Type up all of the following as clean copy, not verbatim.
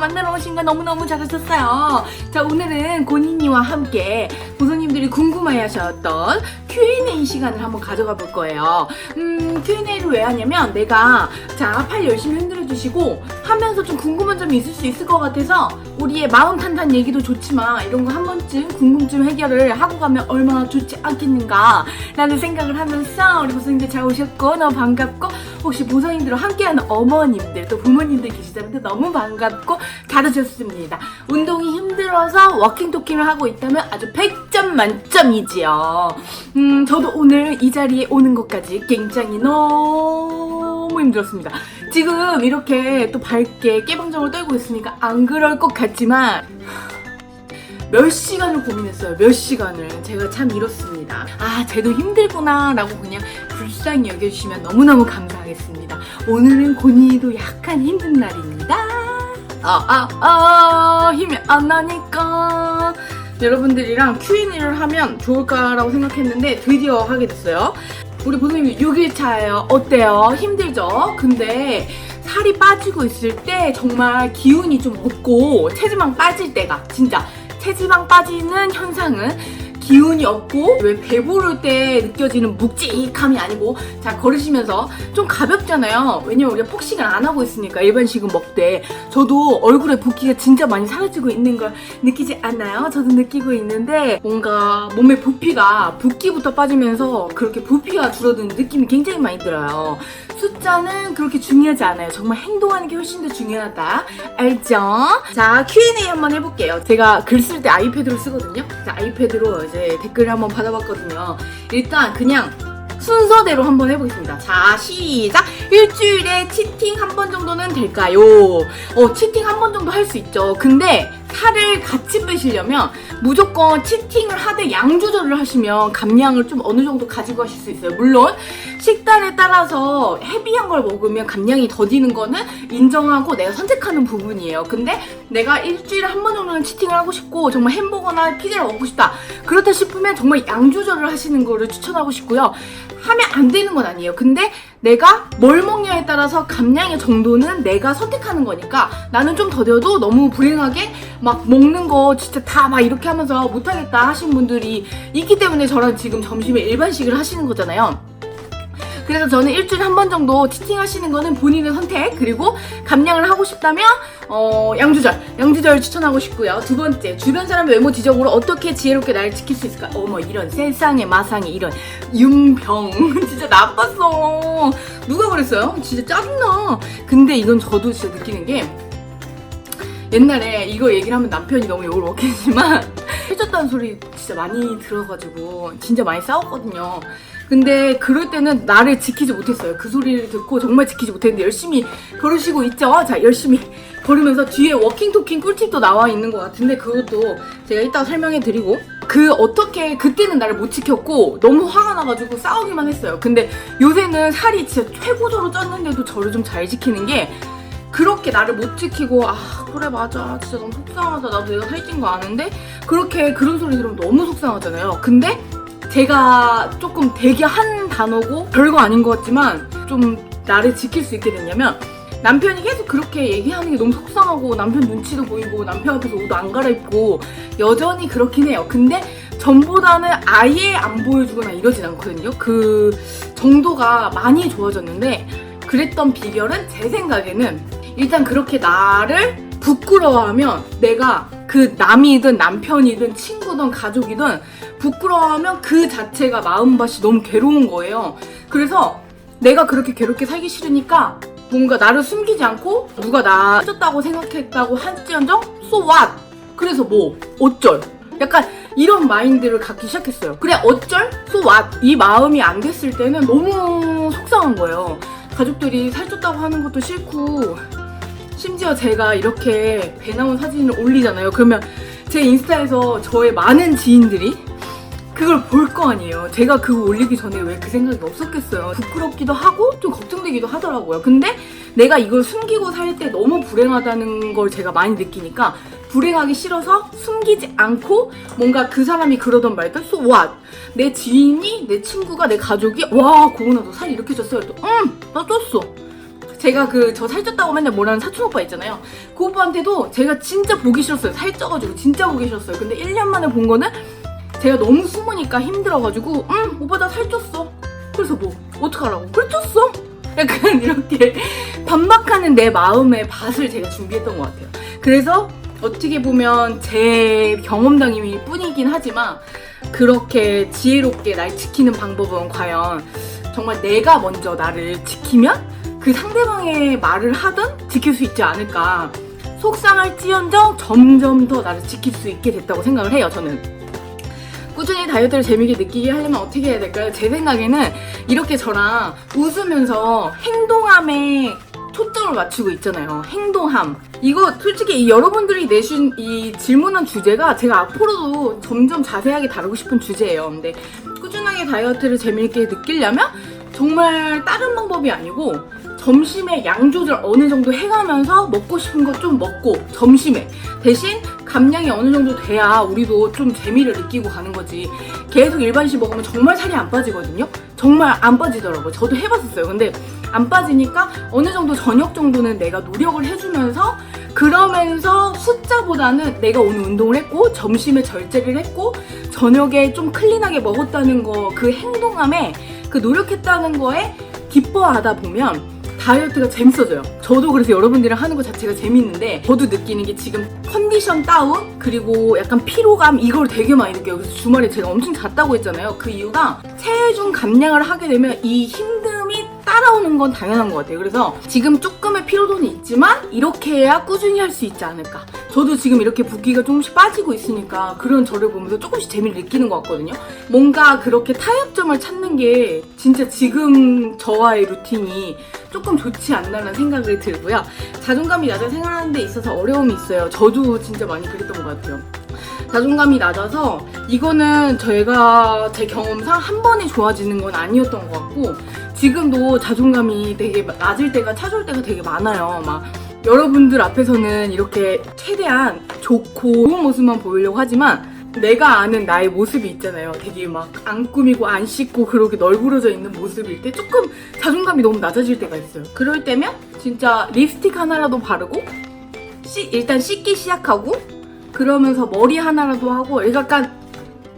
만나러 오신 거 너무너무 잘하셨어요. 자, 오늘은 고니니와 함께 보성님들이 궁금해하셨던 Q&A 시간을 한번 가져가 볼 거예요. Q&A를 왜 하냐면 내가 자, 팔 열심히 흔들어 주시고 하면서 좀 궁금한 점이 있을 수 있을 것 같아서 우리의 마음 탄탄 얘기도 좋지만 이런 거 한 번쯤 궁금증 해결을 하고 가면 얼마나 좋지 않겠는가 라는 생각을 하면서 우리 보성님들 잘 오셨고 너무 반갑고 혹시 보성님들과 함께하는 어머님들 또 부모님들 계시다면 너무 반갑고 잘하셨습니다. 운동이 힘들어서 워킹 토킹을 하고 있다면 아주 100점 만점이지요. 저도 오늘 이 자리에 오는 것까지 굉장히 너무 힘들었습니다. 지금 이렇게 또 밝게 깨방정을 떨고 있으니까 안 그럴 것 같지만 몇 시간을 고민했어요. 몇 시간을. 제가 참 이렇습니다. 아, 쟤도 힘들구나 라고 그냥 불쌍히 여겨주시면 너무너무 감사하겠습니다. 오늘은 고니도 약간 힘든 날입니다. 힘이 안 나니까 여러분들이랑 Q&A를 하면 좋을까라고 생각했는데 드디어 하게 됐어요. 우리 보성님 6일차예요. 어때요? 힘들죠? 근데 살이 빠지고 있을 때 정말 기운이 좀 없고 체지방 빠질 때가 진짜 체지방 빠지는 현상은 기운이 없고 왜 배부를 때 느껴지는 묵직함이 아니고 자 걸으시면서 좀 가볍잖아요. 왜냐면 우리가 폭식을 안 하고 있으니까 일반식은 먹되 저도 얼굴에 붓기가 진짜 많이 사라지고 있는 걸 느끼지 않나요? 저도 느끼고 있는데 뭔가 몸에 부피가 붓기부터 빠지면서 그렇게 부피가 줄어드는 느낌이 굉장히 많이 들어요. 숫자는 그렇게 중요하지 않아요. 정말 행동하는 게 훨씬 더 중요하다. 알죠? 자, Q&A 한번 해볼게요. 제가 글 쓸 때 아이패드로 쓰거든요. 자, 아이패드로 이제 댓글을 한번 받아봤거든요. 일단 그냥 순서대로 한번 해보겠습니다. 자, 시작! 일주일에 치팅 한 번 정도는 될까요? 치팅 한 번 정도 할 수 있죠. 근데 살을 같이 빼시려면 무조건 치팅을 하되 양 조절을 하시면 감량을 좀 어느 정도 가지고 가실 수 있어요. 물론 식단에 따라서 헤비한 걸 먹으면 감량이 더디는 거는 인정하고 내가 선택하는 부분이에요. 근데 내가 일주일에 한 번 정도는 치팅을 하고 싶고 정말 햄버거나 피자를 먹고 싶다. 그렇다 싶으면 정말 양 조절을 하시는 거를 추천하고 싶고요. 하면 안 되는 건 아니에요. 근데 내가 뭘 먹냐에 따라서 감량의 정도는 내가 선택하는 거니까 나는 좀 더뎌도 너무 불행하게 막 먹는 거 진짜 다 막 이렇게 하면서 못하겠다 하신 분들이 있기 때문에 저랑 지금 점심에 일반식을 하시는 거잖아요. 그래서 저는 일주일에 한 번 정도 치팅 하시는 거는 본인의 선택 그리고 감량을 하고 싶다면 양조절 추천하고 싶고요. 두 번째, 주변 사람의 외모 지적으로 어떻게 지혜롭게 나를 지킬 수 있을까? 어머 이런 세상에 마상에 이런 윤병 진짜 나빴어. 누가 그랬어요? 진짜 짜증나. 근데 이건 저도 진짜 느끼는 게 옛날에 이거 얘기를 하면 남편이 너무 욕을 먹겠지만 해줬다는 소리 진짜 많이 들어가지고 진짜 많이 싸웠거든요. 근데 그럴 때는 나를 지키지 못했어요. 그 소리를 듣고 정말 지키지 못했는데 열심히 걸으시고 있죠? 자, 열심히 걸으면서 뒤에 워킹 토킹 꿀팁도 나와 있는 것 같은데 그것도 제가 이따가 설명해 드리고 어떻게 그때는 나를 못 지켰고 너무 화가 나가지고 싸우기만 했어요. 근데 요새는 살이 진짜 최고조로 쪘는데도 저를 좀 잘 지키는 게 그렇게 나를 못 지키고 그래 맞아 진짜 너무 속상하다 나도 내가 살찐 거 아는데 그런 소리 들으면 너무 속상하잖아요. 근데 제가 조금 되게 한 단어고 별거 아닌 것 같지만 좀 나를 지킬 수 있게 됐냐면 남편이 계속 그렇게 얘기하는 게 너무 속상하고 남편 눈치도 보이고 남편 앞에서 옷 안 갈아입고 여전히 그렇긴 해요. 근데 전보다는 아예 안 보여주거나 이러진 않거든요. 그 정도가 많이 좋아졌는데 그랬던 비결은 제 생각에는 일단 그렇게 나를 부끄러워하면 내가 그 남이든 남편이든 친구든 가족이든 부끄러워하면 그 자체가 마음밭이 너무 괴로운 거예요. 그래서 내가 그렇게 괴롭게 살기 싫으니까 뭔가 나를 숨기지 않고 누가 나 해줬다고 생각했다고 할지언정 so what? 그래서 뭐 어쩔? 약간 이런 마인드를 갖기 시작했어요. 그래 어쩔? so what? 이 마음이 안 됐을 때는 너무 속상한 거예요. 가족들이 살쪘다고 하는 것도 싫고 심지어 제가 이렇게 배 나온 사진을 올리잖아요. 그러면 제 인스타에서 저의 많은 지인들이 그걸 볼 거 아니에요. 제가 그거 올리기 전에 왜 그 생각이 없었겠어요. 부끄럽기도 하고 좀 걱정되기도 하더라고요. 근데 내가 이걸 숨기고 살 때 너무 불행하다는 걸 제가 많이 느끼니까 불행하기 싫어서 숨기지 않고 뭔가 그 사람이 그러던 말들 so what? 내 지인이, 내 친구가, 내 가족이 와 고은아 너 살 이렇게 쪘어? 나 쪘어. 제가 저 살쪘다고 맨날 뭐라는 사촌 오빠 있잖아요. 그 오빠한테도 제가 진짜 보기 싫었어요. 살쪄가지고 진짜 보기 싫었어요. 근데 1년 만에 본 거는 제가 너무 숨으니까 힘들어가지고 오빠 나 살쪘어. 그래서 뭐 어떡하라고? 그래 쪘어. 약간 이렇게 반박하는 내 마음의 밭을 제가 준비했던 것 같아요. 그래서 어떻게 보면 제 경험담일 뿐이긴 하지만 그렇게 지혜롭게 날 지키는 방법은 과연 정말 내가 먼저 나를 지키면 그 상대방의 말을 하든 지킬 수 있지 않을까. 속상할지언정 점점 더 나를 지킬 수 있게 됐다고 생각을 해요. 저는 꾸준히 다이어트를 재밌게 느끼게 하려면 어떻게 해야 될까요? 제 생각에는 이렇게 저랑 웃으면서 행동함에 초점을 맞추고 있잖아요. 행동함. 이거 솔직히 여러분들이 내신 이 질문한 주제가 제가 앞으로도 점점 자세하게 다루고 싶은 주제예요. 근데 꾸준하게 다이어트를 재미있게 느끼려면 정말 다른 방법이 아니고 점심에 양 조절 어느 정도 해가면서 먹고 싶은 거 좀 먹고 점심에 대신 감량이 어느 정도 돼야 우리도 좀 재미를 느끼고 가는 거지. 계속 일반식 먹으면 정말 살이 안 빠지거든요. 정말 안 빠지더라고요. 저도 해봤었어요. 근데 안 빠지니까 어느 정도 저녁 정도는 내가 노력을 해주면서 그러면서 숫자보다는 내가 오늘 운동을 했고 점심에 절제를 했고 저녁에 좀 클린하게 먹었다는 거 그 행동함에 그 노력했다는 거에 기뻐하다 보면 다이어트가 재밌어져요. 저도 그래서 여러분들이랑 하는 것 자체가 재밌는데 저도 느끼는 게 지금 컨디션 다운 그리고 약간 피로감 이걸 되게 많이 느껴요. 그래서 주말에 제가 엄청 잤다고 했잖아요. 그 이유가 체중 감량을 하게 되면 이 힘듦이 따라오는 건 당연한 것 같아요. 그래서 지금 조금의 피로도는 있지만 이렇게 해야 꾸준히 할 수 있지 않을까. 저도 지금 이렇게 붓기가 조금씩 빠지고 있으니까 그런 저를 보면서 조금씩 재미를 느끼는 것 같거든요. 뭔가 그렇게 타협점을 찾는 게 진짜 지금 저와의 루틴이 조금 좋지 않나라는 생각이 들고요. 자존감이 낮아 생활하는 데 있어서 어려움이 있어요. 저도 진짜 많이 그랬던 것 같아요. 자존감이 낮아서 이거는 제가 제 경험상 한 번에 좋아지는 건 아니었던 것 같고 지금도 자존감이 되게 낮을 때가 찾아올 때가 되게 많아요. 막 여러분들 앞에서는 이렇게 최대한 좋고 좋은 모습만 보이려고 하지만 내가 아는 나의 모습이 있잖아요. 되게 막 안 꾸미고 안 씻고 그렇게 널브러져 있는 모습일 때 조금 자존감이 너무 낮아질 때가 있어요. 그럴 때면 진짜 립스틱 하나라도 바르고 일단 씻기 시작하고 그러면서 머리 하나라도 하고 약간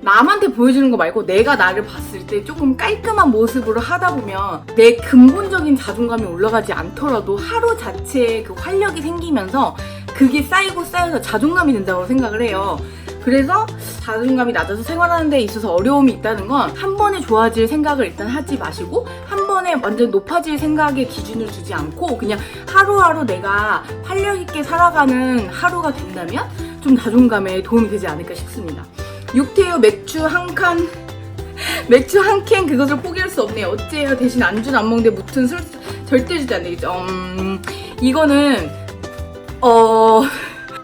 남한테 보여주는 거 말고 내가 나를 봤을 때 조금 깔끔한 모습으로 하다 보면 내 근본적인 자존감이 올라가지 않더라도 하루 자체에 그 활력이 생기면서 그게 쌓여서 자존감이 된다고 생각을 해요. 그래서 자존감이 낮아서 생활하는 데 있어서 어려움이 있다는 건 한 번에 좋아질 생각을 일단 하지 마시고 한 번에 완전 높아질 생각에 기준을 두지 않고 그냥 하루하루 내가 활력 있게 살아가는 하루가 된다면 좀 자존감에 도움이 되지 않을까 싶습니다. 육태유 맥주 한 캔 그것을 포기할 수 없네요. 어째요? 대신 안주는 안 먹는데 무튼 술 절대 주지 안 되겠죠. 이거는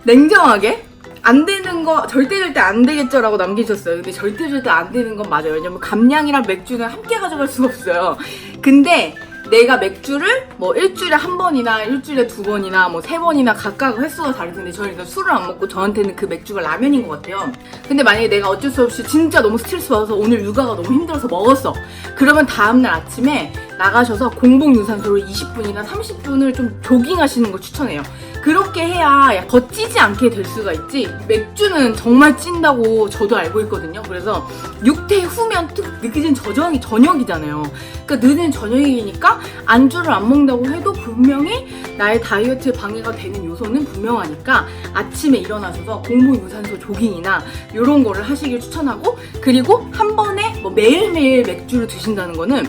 냉정하게 안 되는 거 절대 안 되겠죠라고 남기셨어요. 근데 절대 안 되는 건 맞아요. 왜냐면 감량이랑 맥주는 함께 가져갈 수가 없어요. 근데 내가 맥주를 뭐 일주일에 한 번이나 일주일에 두 번이나 뭐 세 번이나 각각 횟수가 다를 텐데 저는 일단 술을 안 먹고 저한테는 그 맥주가 라면인 것 같아요. 근데 만약에 내가 어쩔 수 없이 진짜 너무 스트레스 받아서 오늘 육아가 너무 힘들어서 먹었어. 그러면 다음날 아침에 나가셔서 공복 유산소로 20분이나 30분을 좀 조깅하시는 걸 추천해요. 그렇게 해야 더 찌지 않게 될 수가 있지 맥주는 정말 찐다고 저도 알고 있거든요. 그래서 육퇴 후면 또 느껴지는 저녁이잖아요. 그러니까 늦은 저녁이니까 안주를 안 먹는다고 해도 분명히 나의 다이어트에 방해가 되는 요소는 분명하니까 아침에 일어나셔서 공복 유산소 조깅이나 이런 거를 하시길 추천하고 그리고 한 번에 뭐 매일매일 맥주를 드신다는 거는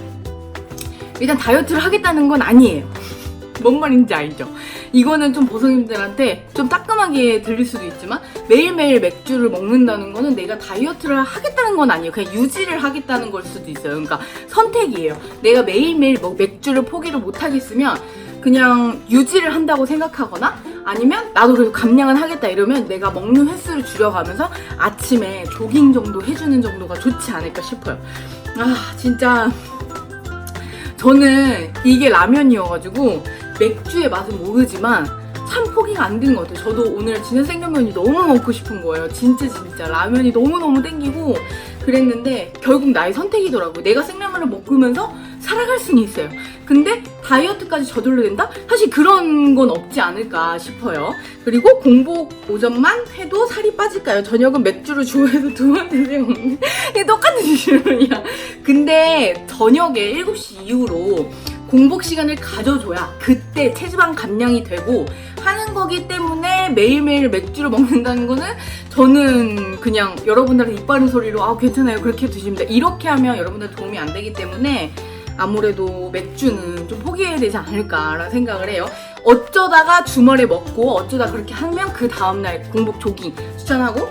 일단 다이어트를 하겠다는 건 아니에요. 뭔 말인지 알죠? 이거는 좀 보성님들한테 좀 따끔하게 들릴 수도 있지만 매일매일 맥주를 먹는다는 거는 내가 다이어트를 하겠다는 건 아니에요. 그냥 유지를 하겠다는 걸 수도 있어요. 그러니까 선택이에요. 내가 매일매일 맥주를 포기를 못하겠으면 그냥 유지를 한다고 생각하거나 아니면 나도 그래도 감량은 하겠다 이러면 내가 먹는 횟수를 줄여가면서 아침에 조깅 정도 해주는 정도가 좋지 않을까 싶어요. 진짜 저는 이게 라면이어가지고 맥주의 맛은 모르지만 참 포기가 안 되는 것 같아요. 저도 오늘 진해생면이 너무 먹고 싶은 거예요. 진짜 라면이 너무너무 땡기고 그랬는데 결국 나의 선택이더라고요. 내가 생라면을 먹으면서 살아갈 수는 있어요. 근데 다이어트까지 저절로 된다? 사실 그런 건 없지 않을까 싶어요. 그리고 공복 오전만 해도 살이 빠질까요? 저녁은 맥주를 주워해서 2번 드세요. 이게 똑같은 질문이야. 근데 저녁에 7시 이후로 공복 시간을 가져줘야 그때 체지방 감량이 되고 하는 거기 때문에 매일매일 맥주를 먹는다는 거는 저는 그냥 여러분들한테 입 바른 소리로 아 괜찮아요 그렇게 드시면 돼 이렇게 하면 여러분들한테 도움이 안 되기 때문에 아무래도 맥주는 좀 포기해야 되지 않을까라는 생각을 해요. 어쩌다가 주말에 먹고 어쩌다 그렇게 하면 그 다음날 공복 조깅 추천하고,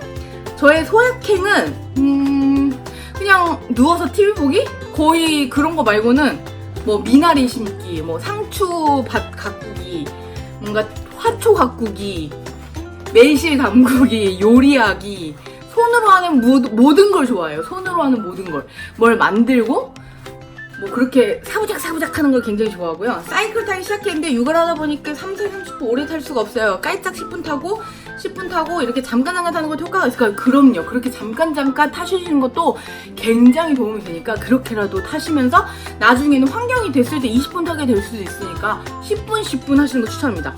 저의 소확행은 그냥 누워서 TV 보기? 거의 그런 거 말고는 뭐 미나리 심기, 뭐 상추밭 가꾸기, 뭔가 화초 가꾸기, 매실 담그기, 요리하기, 손으로 하는 모든 걸 좋아해요. 손으로 하는 모든 걸. 뭘 만들고 뭐 그렇게 사부작 하는 걸 굉장히 좋아하고요. 사이클 타기 시작했는데 육아를 하다 보니까 30분 오래 탈 수가 없어요. 깔짝 10분 타고 이렇게 잠깐 타는 것도 효과가 있을까요? 그럼요. 그렇게 잠깐 타시는 것도 굉장히 도움이 되니까 그렇게라도 타시면서 나중에는 환경이 됐을 때 20분 타게 될 수도 있으니까 10분 하시는 거 추천합니다.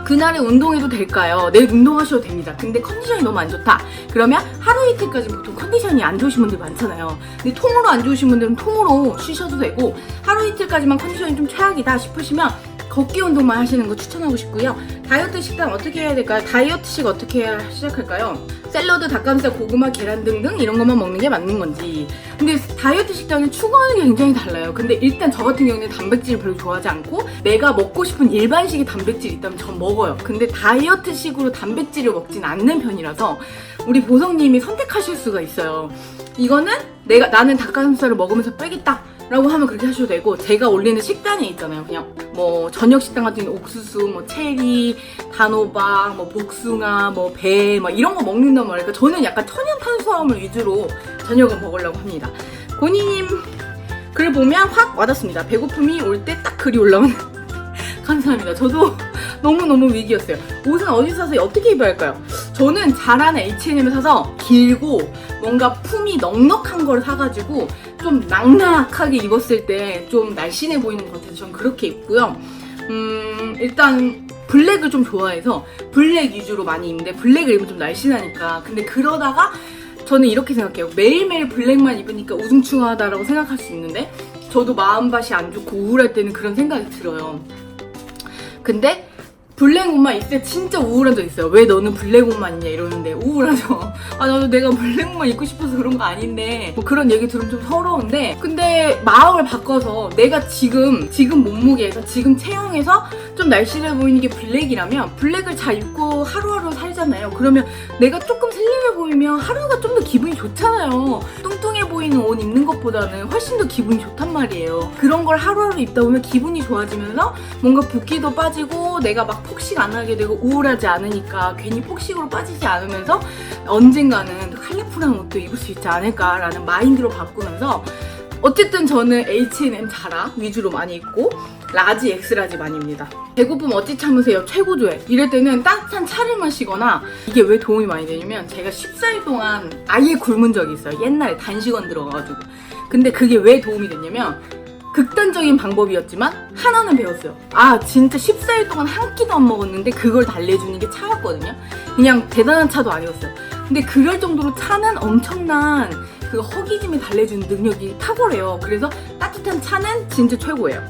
그날에 운동해도 될까요? 내일 운동하셔도 됩니다. 근데 컨디션이 너무 안 좋다. 그러면 하루 이틀까지 보통 컨디션이 안 좋으신 분들 많잖아요. 근데 통으로 안 좋으신 분들은 통으로 쉬셔도 되고, 하루 이틀까지만 컨디션이 좀 최악이다 싶으시면 걷기 운동만 하시는 거 추천하고 싶고요. 다이어트 식단 어떻게 해야 될까요? 다이어트식 어떻게 해야 시작할까요? 샐러드, 닭가슴살, 고구마, 계란 등등 이런 것만 먹는 게 맞는 건지. 근데 다이어트 식단은 추구하는 게 굉장히 달라요. 근데 일단 저 같은 경우는 단백질을 별로 좋아하지 않고 내가 먹고 싶은 일반식의 단백질이 있다면 전 먹어요. 근데 다이어트식으로 단백질을 먹진 않는 편이라서 우리 보성님이 선택하실 수가 있어요. 이거는 나는 닭가슴살을 먹으면서 빼겠다 라고 하면 그렇게 하셔도 되고, 제가 올리는 식단이 있잖아요. 그냥 뭐 저녁 식단 같은 경우는 옥수수, 뭐 체리, 단호박, 뭐 복숭아, 뭐 배, 막 이런 거 먹는단 말이에요. 저는 약간 천연 탄수화물 위주로 저녁은 먹으려고 합니다. 고니님 글 보면 확 와닿습니다. 배고픔이 올 때 딱 글이 올라오는 감사합니다. 저도 너무너무 위기였어요. 옷은 어디서 사서 어떻게 입어야 할까요? 저는 잘하는 H&M을 사서 길고 뭔가 품이 넉넉한 걸 사가지고 좀 낙낙하게 입었을 때 좀 날씬해 보이는 것 같아서 전 그렇게 입고요. 일단 블랙을 좀 좋아해서 블랙 위주로 많이 입는데, 블랙을 입으면 좀 날씬하니까. 근데 그러다가 저는 이렇게 생각해요. 매일매일 블랙만 입으니까 우중충하다라고 생각할 수 있는데, 저도 마음밭이 안 좋고 우울할 때는 그런 생각이 들어요. 근데 블랙 옷만 있을 때 진짜 우울한 적 있어요. 왜 너는 블랙 옷만 입냐 이러는데 우울하죠. 아 나도 내가 블랙 옷만 입고 싶어서 그런 거 아닌데, 뭐 그런 얘기 들으면 좀 서러운데, 근데 마음을 바꿔서 내가 지금 몸무게에서 지금 체형에서 좀 날씬해 보이는 게 블랙이라면 블랙을 잘 입고 하루하루 살잖아요. 그러면 내가 조금 슬림해 보이면 하루가 좀 더 기분이 좋잖아요. 뚱뚱해 보이는 옷 입는 것보다는 훨씬 더 기분이 좋단 말이에요. 그런 걸 하루하루 입다 보면 기분이 좋아지면서 뭔가 붓기도 빠지고 내가 막 폭식 안 하게 되고 우울하지 않으니까 괜히 폭식으로 빠지지 않으면서 언젠가는 컬러풀한 옷도 입을 수 있지 않을까라는 마인드로 바꾸면서, 어쨌든 저는 H&M, 자라 위주로 많이 입고 라지, 엑스라지 많이 입니다. 배고픔 어찌 참으세요? 최고조에. 이럴 때는 따뜻한 차를 마시거나, 이게 왜 도움이 많이 되냐면 제가 14일 동안 아예 굶은 적이 있어요. 옛날에 단식원 들어가가지고. 근데 그게 왜 도움이 됐냐면 극단적인 방법이었지만 하나는 배웠어요. 아 진짜 14일 동안 한 끼도 안 먹었는데 그걸 달래주는 게 차였거든요. 그냥 대단한 차도 아니었어요. 근데 그럴 정도로 차는 엄청난 그 허기짐이 달래주는 능력이 탁월해요. 그래서 따뜻한 차는 진짜 최고예요.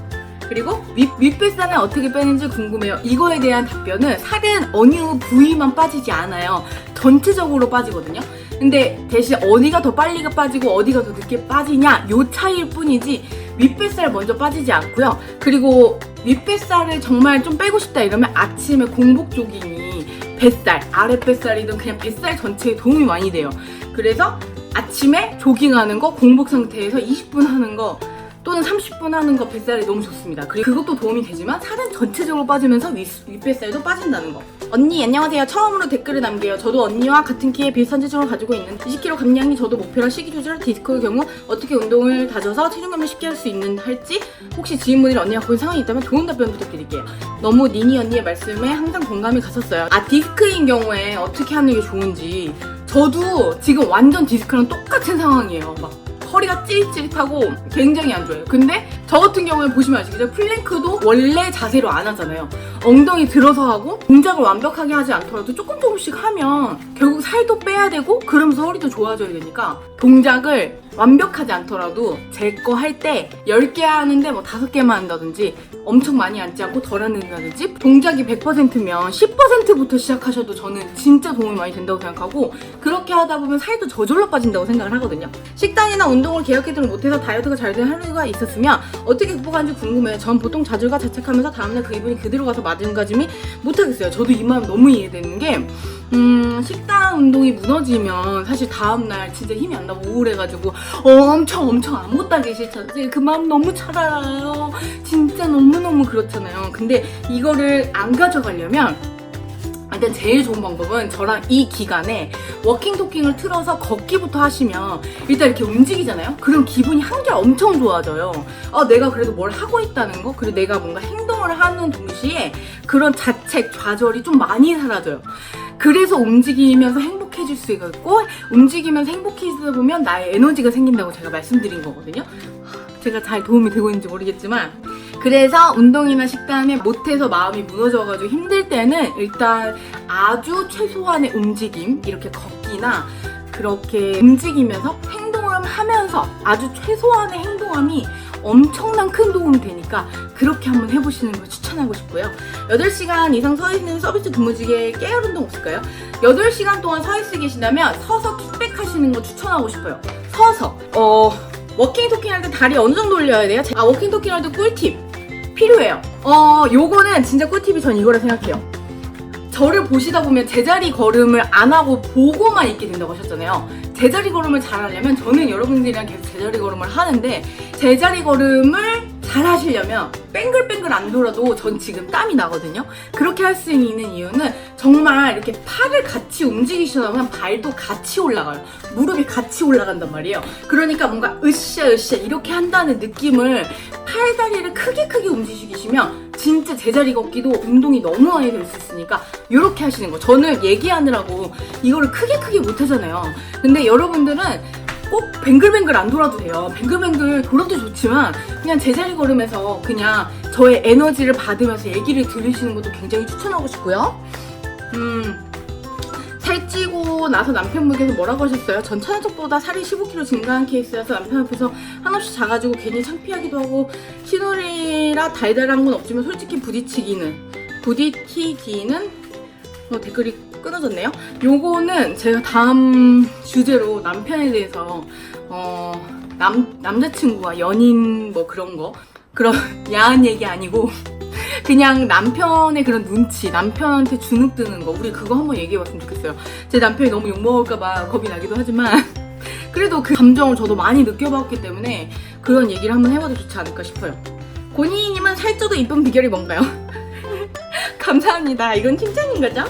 그리고 윗뱃살은 어떻게 빼는지 궁금해요. 이거에 대한 답변은, 살은 어느 부위만 빠지지 않아요. 전체적으로 빠지거든요. 근데 대신 어디가 더 빨리 빠지고 어디가 더 늦게 빠지냐 요 차이일 뿐이지 윗뱃살 먼저 빠지지 않고요. 그리고 윗뱃살을 정말 좀 빼고 싶다 이러면 아침에 공복 조깅이 뱃살, 아랫뱃살이든 그냥 뱃살 전체에 도움이 많이 돼요. 그래서 아침에 조깅하는 거, 공복 상태에서 20분 하는 거 또는 30분 하는 거 뱃살이 너무 좋습니다. 그리고 그것도 도움이 되지만 살은 전체적으로 빠지면서 윗뱃살도 빠진다는 거. 언니 안녕하세요. 처음으로 댓글을 남겨요. 저도 언니와 같은 키에 비슷한 체중을 가지고 있는 20kg 감량이 저도 목표라 식이 조절, 디스크의 경우 어떻게 운동을 다져서 체중 감량 쉽게 할 수 있는 할지 혹시 지인분이 언니가 그런 상황이 있다면 좋은 답변 부탁드릴게요. 너무 니니 언니의 말씀에 항상 공감이 갔었어요. 아 디스크인 경우에 어떻게 하는 게 좋은지, 저도 지금 완전 디스크랑 똑같은 상황이에요. 막 허리가 찌릿찌릿하고 굉장히 안 좋아요. 근데 저 같은 경우는 보시면 아시겠죠? 플랭크도 원래 자세로 안 하잖아요. 엉덩이 들어서 하고 동작을 완벽하게 하지 않더라도 조금씩 하면 결국 살도 빼야 되고 그러면서 허리도 좋아져야 되니까 동작을 완벽하지 않더라도 제 거 할 때 10개 하는데 뭐 5개만 한다든지 엄청 많이 앉지 않고 덜 앉는다든지 동작이 100%면 10%부터 시작하셔도 저는 진짜 도움이 많이 된다고 생각하고 그렇게 하다 보면 살도 저절로 빠진다고 생각을 하거든요. 식단이나 운동을 계획해두지 못해서 다이어트가 잘 된 하루가 있었으면 어떻게 극복하는지 궁금해요. 전 보통 좌절과 자책하면서 다음날 그 기분이 그대로 가서 마음가짐이 못하겠어요. 저도 이 마음 너무 이해되는 게 식단 운동이 무너지면 사실 다음날 진짜 힘이 안 나고 우울해가지고 엄청 아무것도 하기 싫잖아요. 그 마음 너무 잘 알아요. 진짜 너무너무 그렇잖아요. 근데 이거를 안 가져가려면 일단 제일 좋은 방법은 저랑 이 기간에 워킹 토킹을 틀어서 걷기부터 하시면 일단 이렇게 움직이잖아요? 그럼 기분이 한결 엄청 좋아져요. 내가 그래도 뭘 하고 있다는 거? 그리고 내가 뭔가 행동을 하는 동시에 그런 자책, 좌절이 좀 많이 사라져요. 그래서 움직이면서 행복해질 수 있고 움직이면서 행복해지다 보면 나의 에너지가 생긴다고 제가 말씀드린 거거든요. 제가 잘 도움이 되고 있는지 모르겠지만 그래서 운동이나 식단을 못해서 마음이 무너져가지고 힘들 때는 일단 아주 최소한의 움직임, 이렇게 걷기나 그렇게 움직이면서 행동을 하면서 아주 최소한의 행동함이 엄청난 큰 도움이 되니까 그렇게 한번 해보시는 걸 추천하고 싶고요. 8시간 이상 서 있는 서비스 근무직에 깨알 운동 없을까요? 8시간 동안 서 있어 계신다면 서서 킥백 하시는 거 추천하고 싶어요. 서서 워킹 토킹 할 때 다리 어느 정도 올려야 돼요? 워킹 토킹 할 때 꿀팁 필요해요. 요거는 진짜 꿀팁이 전 이거라 생각해요. 저를 보시다 보면 제자리 걸음을 안 하고 보고만 있게 된다고 하셨잖아요. 제자리 걸음을 잘 하려면 저는 여러분들이랑 계속 제자리 걸음을 하는데 제자리 걸음을 잘 하시려면 뱅글뱅글 안 돌아도 전 지금 땀이 나거든요. 그렇게 할 수 있는 이유는 정말 이렇게 팔을 같이 움직이시면 발도 같이 올라가요. 무릎이 같이 올라간단 말이에요. 그러니까 뭔가 으쌰 이렇게 한다는 느낌을 팔다리를 크게 움직이시면 진짜 제자리 걷기도 운동이 너무 많이 될 수 있으니까 이렇게 하시는 거. 저는 얘기하느라고 이거를 크게 못 하잖아요. 근데 여러분들은 꼭 뱅글뱅글 안 돌아도 돼요. 뱅글뱅글 돌아도 좋지만 그냥 제자리 걸으면서 그냥 저의 에너지를 받으면서 얘기를 들으시는 것도 굉장히 추천하고 싶고요. 살찌고 나서 남편분께서 뭐라고 하셨어요? 전 천연적보다 살이 15kg 증가한 케이스여서 남편 앞에서 한없이 작아지고 괜히 창피하기도 하고 시누리라 달달한 건 없지만 솔직히 부딪히기는 댓글이 끊어졌네요. 요거는 제가 다음 주제로 남편에 대해서 남자친구와 연인 뭐 그런 거 그런 야한 얘기 아니고 그냥 남편의 그런 눈치, 남편한테 주눅 드는 거 우리 그거 한번 얘기해봤으면 좋겠어요. 제 남편이 너무 욕먹을까봐 겁이 나기도 하지만 그래도 그 감정을 저도 많이 느껴봤기 때문에 그런 얘기를 한번 해봐도 좋지 않을까 싶어요. 고니님은 살쪄도 이쁜 비결이 뭔가요? 감사합니다. 이건 칭찬인 거죠?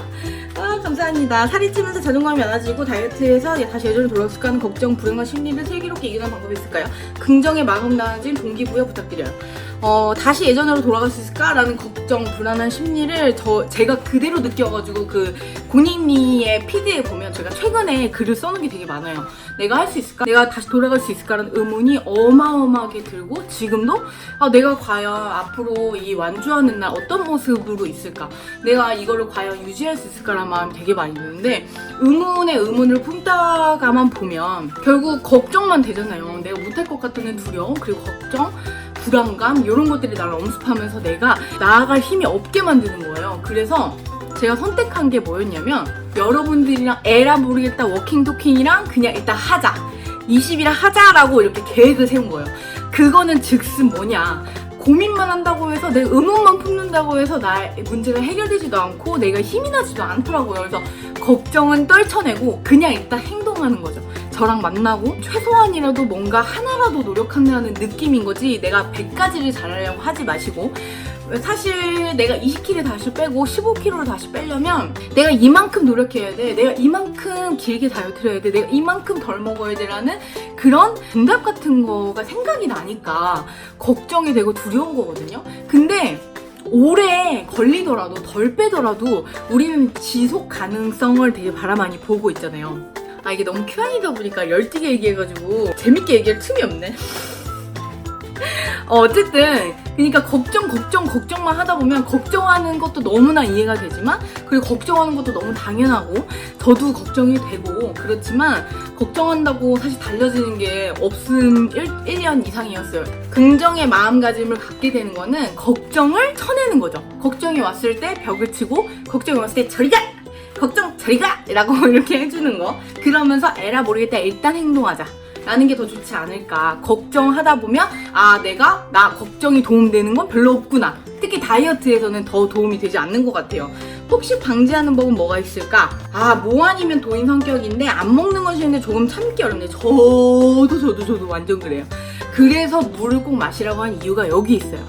감사합니다. 살이 찌면서 자존감이 많아지고 다이어트해서 다시 예전으로 돌아올까 하는 걱정, 불안과 심리를 슬기롭게 이겨내는 방법이 있을까요? 긍정의 마음 나아진 동기부여 부탁드려요. 다시 예전으로 돌아갈 수 있을까라는 걱정, 불안한 심리를 제가 그대로 느껴가지고 그 고니미의 피드에 보면 제가 최근에 글을 써놓은 게 되게 많아요. 내가 할 수 있을까? 내가 다시 돌아갈 수 있을까라는 의문이 어마어마하게 들고 지금도 내가 과연 앞으로 이 완주하는 날 어떤 모습으로 있을까? 내가 이거를 과연 유지할 수 있을까라는 마음이 되게 많이 드는데 의문에 의문을 품다가만 보면 결국 걱정만 되잖아요. 내가 못할 것 같다는 두려움 그리고 걱정 불안감 이런 것들이 나를 엄습하면서 내가 나아갈 힘이 없게 만드는 거예요. 그래서 제가 선택한 게 뭐였냐면 여러분들이랑 에라 모르겠다 워킹 토킹이랑 그냥 일단 하자 20이라 하자라고 이렇게 계획을 세운 거예요. 그거는 즉슨 뭐냐 고민만 한다고 해서 내 의문만 품는다고 해서 나의 문제가 해결되지도 않고 내가 힘이 나지도 않더라고요. 그래서 걱정은 떨쳐내고 그냥 일단 행동하는 거죠. 저랑 만나고 최소한이라도 뭔가 하나라도 노력한다는 느낌인 거지 내가 100가지를 잘하려고 하지 마시고 사실 내가 20kg 다시 빼고 15kg를 다시 빼려면 내가 이만큼 노력해야 돼 내가 이만큼 길게 다이어트를 해야 돼 내가 이만큼 덜 먹어야 돼 라는 그런 정답 같은 거가 생각이 나니까 걱정이 되고 두려운 거거든요. 근데 오래 걸리더라도 덜 빼더라도 우리는 지속 가능성을 되게 바라많이 보고 있잖아요. 아 이게 너무 큐안이다 보니까 열띠게 얘기해가지고 재밌게 얘기할 틈이 없네. 어쨌든 그러니까 걱정만 하다 보면 걱정하는 것도 너무나 이해가 되지만 그리고 걱정하는 것도 너무 당연하고 저도 걱정이 되고 그렇지만 걱정한다고 사실 달라지는 게 없음 1년 이상이었어요. 긍정의 마음가짐을 갖게 되는 거는 걱정을 쳐내는 거죠. 걱정이 왔을 때 벽을 치고 걱정이 왔을 때 저리 가! 걱정 저리 가! 라고 이렇게 해주는 거. 그러면서 에라 모르겠다 일단 행동하자 라는 게 더 좋지 않을까. 걱정하다 보면 아 내가 나 걱정이 도움되는 건 별로 없구나. 특히 다이어트에서는 더 도움이 되지 않는 것 같아요. 폭식 방지하는 법은 뭐가 있을까? 아 뭐 아니면 도인 성격인데 안 먹는 건 쉬운데 조금 참기 어렵네. 저도 완전 그래요. 그래서 물을 꼭 마시라고 한 이유가 여기 있어요.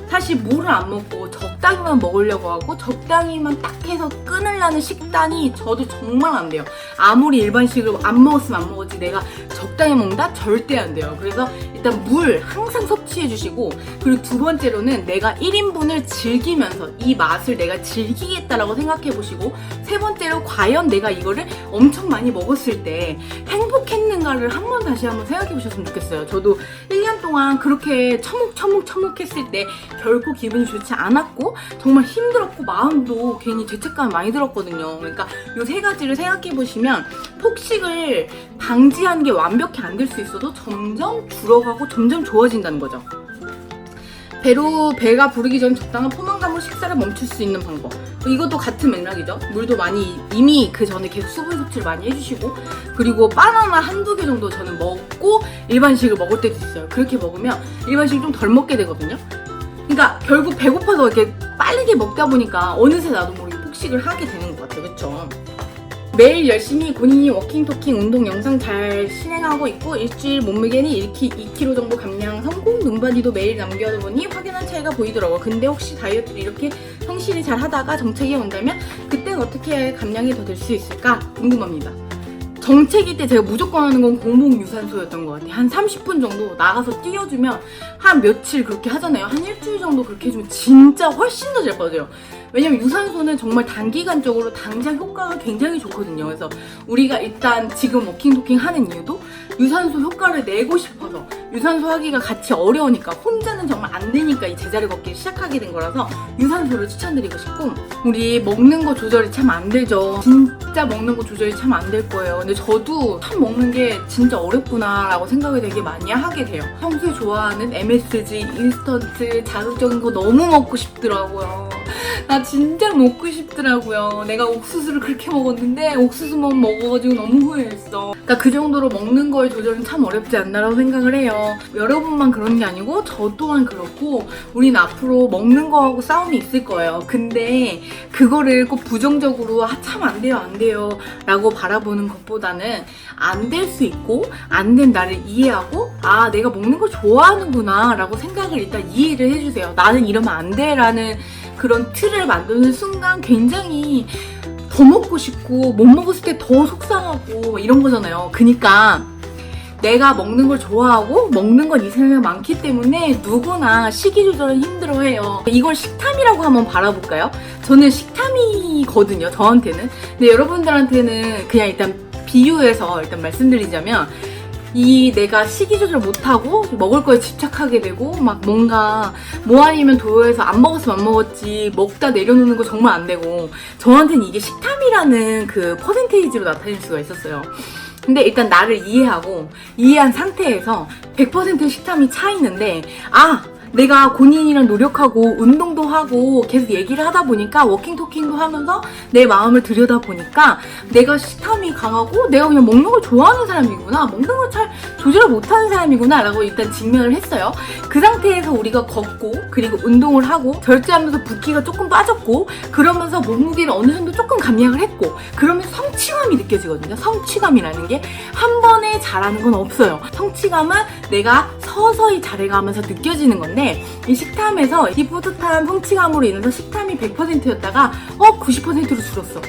사실 물을 안 먹고 적당히만 먹으려고 하고 적당히만 딱 해서 끊으려는 식단이 저도 정말 안 돼요. 아무리 일반식으로 안 먹었으면 안 먹었지 내가 적당히 먹는다? 절대 안 돼요. 그래서 일단 물 항상 섭취해 주시고 그리고 두 번째로는 내가 1인분을 즐기면서 이 맛을 내가 즐기겠다라고 생각해 보시고 세 번째로 과연 내가 이거를 엄청 많이 먹었을 때 행복했는가를 다시 한번 생각해 보셨으면 좋겠어요. 저도 1년 동안 그렇게 처묵했을 때 결코 기분이 좋지 않았고 정말 힘들었고 마음도 괜히 죄책감 많이 들었거든요. 그러니까 이 세 가지를 생각해 보시면 폭식을 방지하는 게 완벽히 안 될 수 있어도 점점 줄어가고 점점 좋아진다는 거죠. 배가 부르기 전 적당한 포만감으로 식사를 멈출 수 있는 방법. 이것도 같은 맥락이죠. 물도 많이 이미 그 전에 계속 수분 섭취를 많이 해주시고 그리고 바나나 한두 개 정도 저는 먹고 일반식을 먹을 때도 있어요. 그렇게 먹으면 일반식을 좀 덜 먹게 되거든요. 그러니까 결국 배고파서 이렇게 빠르게 먹다 보니까 어느새 나도 모르게 폭식을 하게 되는 것 같아요. 그쵸? 매일 열심히 본인이 워킹토킹 운동 영상 잘 실행하고 있고 일주일 몸무게는 2kg 정도 감량 성공. 눈바디도 매일 남겨보니 확연한 차이가 보이더라고요. 근데 혹시 다이어트를 이렇게 성실히 잘 하다가 정체기 온다면 그땐 어떻게 해야 감량이 더 될 수 있을까 궁금합니다. 정체기 때 제가 무조건 하는 건 공복 유산소였던 것 같아요. 한 30분 정도 나가서 뛰어주면 한 며칠 그렇게 하잖아요. 한 일주일 정도 그렇게 해주면 진짜 훨씬 더 잘 빠져요. 왜냐면 유산소는 정말 단기간적으로 당장 효과가 굉장히 좋거든요. 그래서 우리가 일단 지금 워킹토킹 하는 이유도 유산소 효과를 내고 싶어서 유산소 하기가 같이 어려우니까 혼자는 정말 안 되니까 이 제자리 걷기를 시작하게 된 거라서 유산소를 추천드리고 싶고 우리 먹는 거 조절이 참 안 되죠. 진짜 먹는 거 조절이 참 안 될 거예요. 근데 저도 참 먹는 게 진짜 어렵구나 라고 생각을 되게 많이 하게 돼요. 평소에 좋아하는 MSG, 인스턴트, 자극적인 거 너무 먹고 싶더라고요. 나 진짜 먹고 싶더라고요. 내가 옥수수를 그렇게 먹었는데 옥수수만 먹어가지고 너무 후회했어. 그러니까 그 정도로 먹는 거의 조절은 참 어렵지 않나라고 생각을 해요. 여러분만 그런 게 아니고 저 또한 그렇고 우리는 앞으로 먹는 거하고 싸움이 있을 거예요. 근데 그거를 꼭 부정적으로 참 안 돼요 라고 바라보는 것보다는 안 될 수 있고 안 된 나를 이해하고 아 내가 먹는 걸 좋아하는구나 라고 생각을 일단 이해를 해주세요. 나는 이러면 안 돼 라는 그런 틀을 만드는 순간 굉장히 더 먹고 싶고 못 먹었을 때 더 속상하고 이런 거잖아요. 그러니까 내가 먹는 걸 좋아하고 먹는 건 이 세상에 많기 때문에 누구나 식이 조절은 힘들어해요. 이걸 식탐이라고 한번 바라볼까요? 저는 식탐이거든요. 저한테는. 근데 여러분들한테는 그냥 일단 비유해서 일단 말씀드리자면 이 내가 식이 조절 못하고 먹을 거에 집착하게 되고 막 뭔가 뭐 아니면 도요해서 안 먹었으면 안 먹었지 먹다 내려놓는 거 정말 안 되고 저한테는 이게 식탐이라는 그 퍼센테이지로 나타낼 수가 있었어요. 근데 일단 나를 이해한 상태에서 100% 식탐이 차이는데 내가 본인이랑 노력하고 운동도 하고 계속 얘기를 하다 보니까 워킹토킹도 하면서 내 마음을 들여다보니까 내가 식탐이 강하고 내가 그냥 먹는 걸 좋아하는 사람이구나, 먹는 걸 잘 조절을 못하는 사람이구나 라고 일단 직면을 했어요. 그 상태에서 우리가 걷고 그리고 운동을 하고 절제하면서 붓기가 조금 빠졌고 그러면서 몸무게를 어느 정도 조금 감량을 했고 그러면 성취감이 느껴지거든요. 성취감이라는 게 한 번에 잘하는 건 없어요. 성취감은 내가 서서히 잘해가면서 느껴지는 건데 이 식탐에서 이 뿌듯한 성취감으로 인해서 식탐이 100%였다가 90%로 줄었어.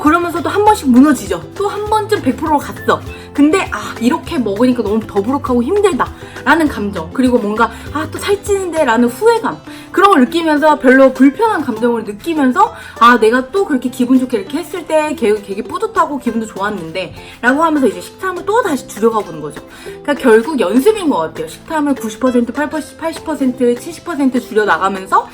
그러면서도 한 번씩 무너지죠. 또 한 번쯤 100%로 갔어. 근데 이렇게 먹으니까 너무 더부룩하고 힘들다 라는 감정, 그리고 뭔가 또 살찌는데 라는 후회감, 그런 걸 느끼면서 별로 불편한 감정을 느끼면서 내가 또 그렇게 기분 좋게 이렇게 했을 때 되게 뿌듯하고 기분도 좋았는데 라고 하면서 이제 식탐을 또 다시 줄여가 보는 거죠. 그러니까 결국 연습인 것 같아요. 식탐을 90%, 80%, 70% 줄여 나가면서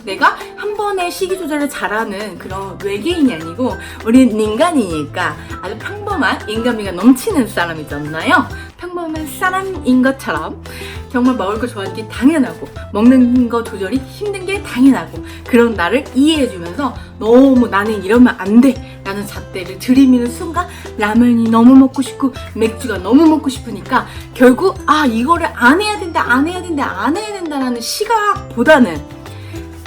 내가 한 번에 식이 조절을 잘하는 그런 외계인이 아니고 우린 인간이니까 아주 평범한 인간미가 넘치는 사람이잖아요. 평범한 사람인 것처럼 정말 먹을 거 좋아하는 게 당연하고 먹는 거 조절이 힘든 게 당연하고 그런 나를 이해해주면서 너무 나는 이러면 안 돼 라는 잣대를 들이미는 순간 라면이 너무 먹고 싶고 맥주가 너무 먹고 싶으니까 결국 이거를 안 해야 된다라는 시각보다는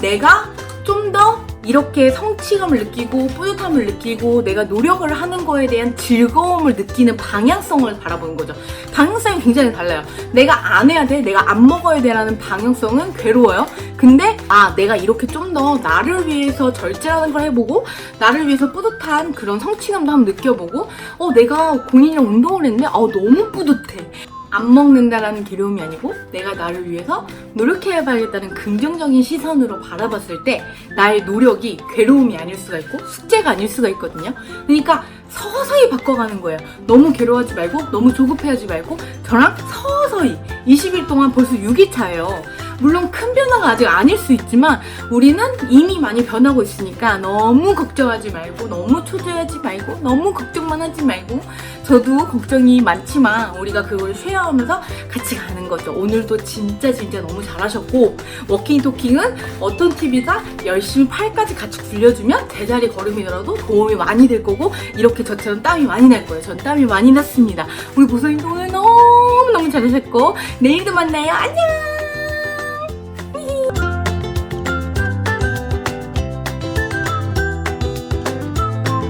내가 좀 더 이렇게 성취감을 느끼고 뿌듯함을 느끼고 내가 노력을 하는 거에 대한 즐거움을 느끼는 방향성을 바라보는 거죠. 방향성이 굉장히 달라요. 내가 안 해야 돼, 내가 안 먹어야 돼 라는 방향성은 괴로워요. 근데 내가 이렇게 좀 더 나를 위해서 절제라는 걸 해보고 나를 위해서 뿌듯한 그런 성취감도 한번 느껴보고 내가 공인이랑 운동을 했는데 너무 뿌듯해. 안 먹는다라는 괴로움이 아니고 내가 나를 위해서 노력해봐야겠다는 긍정적인 시선으로 바라봤을 때 나의 노력이 괴로움이 아닐 수가 있고 숙제가 아닐 수가 있거든요. 그러니까 서서히 바꿔가는 거예요. 너무 괴로워하지 말고 너무 조급해하지 말고 저랑 서서히 20일 동안 벌써 6일차예요. 물론 큰 변화가 아직 아닐 수 있지만 우리는 이미 많이 변하고 있으니까 너무 걱정하지 말고 너무 초조해하지 말고 너무 걱정만 하지 말고 저도 걱정이 많지만 우리가 그걸 쉐어하면서 같이 가는 거죠. 오늘도 진짜 너무 잘하셨고 워킹 토킹은 어떤 팁이다 열심히 팔까지 같이 굴려주면 제자리 걸음이더라도 도움이 많이 될 거고 이렇게 저처럼 땀이 많이 날 거예요. 전 땀이 많이 났습니다. 우리 보성님 오늘 너무너무 잘하셨고 내일도 만나요. 안녕.